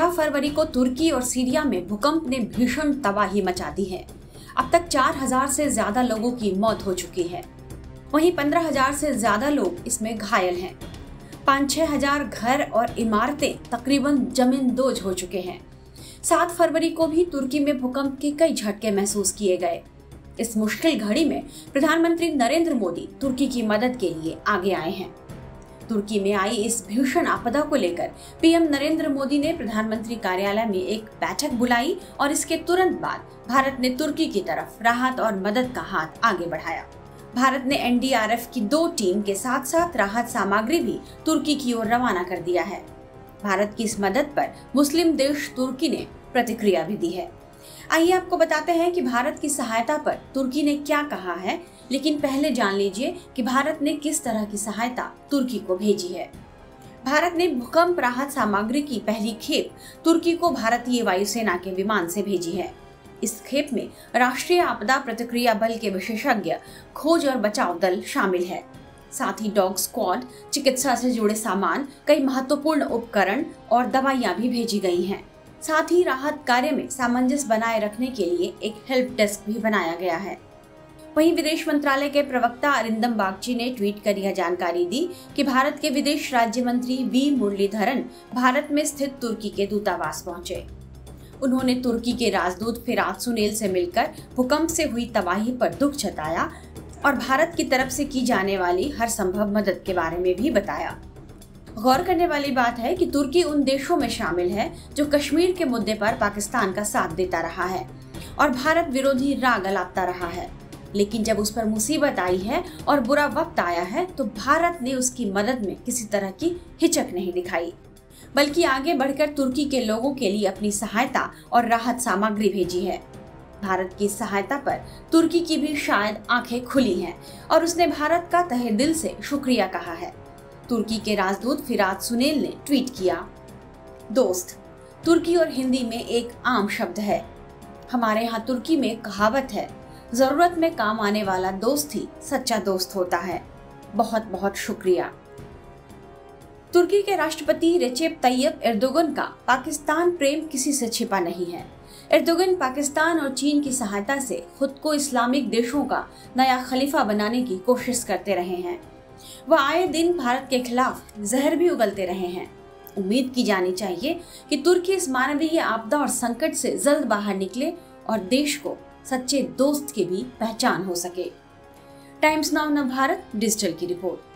6 फरवरी को तुर्की और सीरिया में भूकंप ने भीषण तबाही मचा दी है। अब तक 4000 से ज्यादा लोगों की मौत हो चुकी है। वहीं 15,000 से ज्यादा लोग इसमें घायल हैं। 5-6 हजार घर और इमारतें तकरीबन जमींदोज हो चुके हैं। 7 फरवरी को भी तुर्की में भूकंप के कई झटके महसूस किए गए। इस मुश्किल घड़ी में प्रधानमंत्री नरेंद्र मोदी तुर्की की मदद के लिए आगे आए हैं। तुर्की में आई इस भीषण आपदा को लेकर पीएम नरेंद्र मोदी ने प्रधानमंत्री कार्यालय में एक बैठक बुलाई और इसके तुरंत बाद भारत ने तुर्की की तरफ राहत और मदद का हाथ आगे बढ़ाया। भारत ने एनडीआरएफ की 2 टीम के साथ साथ राहत सामग्री भी तुर्की की ओर रवाना कर दिया है। भारत की इस मदद पर मुस्लिम देश तुर्की ने प्रतिक्रिया भी दी है। आइए आपको बताते हैं कि भारत की सहायता पर तुर्की ने क्या कहा है, लेकिन पहले जान लीजिए कि भारत ने किस तरह की सहायता तुर्की को भेजी है। भारत ने भूकंप राहत सामग्री की पहली खेप तुर्की को भारतीय वायुसेना के विमान से भेजी है। इस खेप में राष्ट्रीय आपदा प्रतिक्रिया बल के विशेषज्ञ, खोज और बचाव दल शामिल है। साथ ही डॉग स्क्वाड, चिकित्सा से जुड़े सामान, कई महत्वपूर्ण उपकरण और दवाइयां भी भेजी गई हैं। साथ ही राहत कार्य में सामंजस्य बनाए रखने के लिए एक हेल्प डेस्क भी बनाया गया है। वहीं विदेश मंत्रालय के प्रवक्ता अरिंदम बागची ने ट्वीट कर यह जानकारी दी कि भारत के विदेश राज्य मंत्री वी मुरलीधरन भारत में स्थित तुर्की के दूतावास पहुंचे। उन्होंने तुर्की के राजदूत फिरात सुनेल से मिलकर भूकंप से हुई तबाही पर दुख जताया और भारत की तरफ से की जाने वाली हर संभव मदद के बारे में भी बताया। गौर करने वाली बात है कि तुर्की उन देशों में शामिल है जो कश्मीर के मुद्दे पर पाकिस्तान का साथ देता रहा है और भारत विरोधी राग अलापता रहा है, लेकिन जब उस पर मुसीबत आई है और बुरा वक्त आया है तो भारत ने उसकी मदद में किसी तरह की हिचक नहीं दिखाई, बल्कि आगे बढ़कर तुर्की के लोगों के लिए अपनी सहायता और राहत सामग्री भेजी है। भारत की सहायता पर तुर्की की भी शायद आंखें खुली हैं और उसने भारत का तहे दिल से शुक्रिया कहा है। तुर्की के राजदूत फिरात सुनेल ने ट्वीट किया, दोस्त तुर्की और हिंदी में एक आम शब्द है। हमारे यहाँ तुर्की में एक कहावत है, जरूरत में काम आने वाला दोस्त ही सच्चा दोस्त होता है। बहुत बहुत शुक्रिया। तुर्की के राष्ट्रपति रेचेप तैयब एर्दोगन का पाकिस्तान प्रेम किसी से छिपा नहीं है। एर्दोगन पाकिस्तान और चीन की सहायता से खुद को इस्लामिक देशों का नया खलीफा बनाने की कोशिश करते रहे हैं। वह आए दिन भारत के खिलाफ जहर भी उगलते रहे हैं। उम्मीद की जानी चाहिए कि तुर्की इस मानवीय आपदा और संकट से जल्द बाहर निकले और देश को सच्चे दोस्त की भी पहचान हो सके। टाइम्स नाउ नवभारत डिजिटल की रिपोर्ट।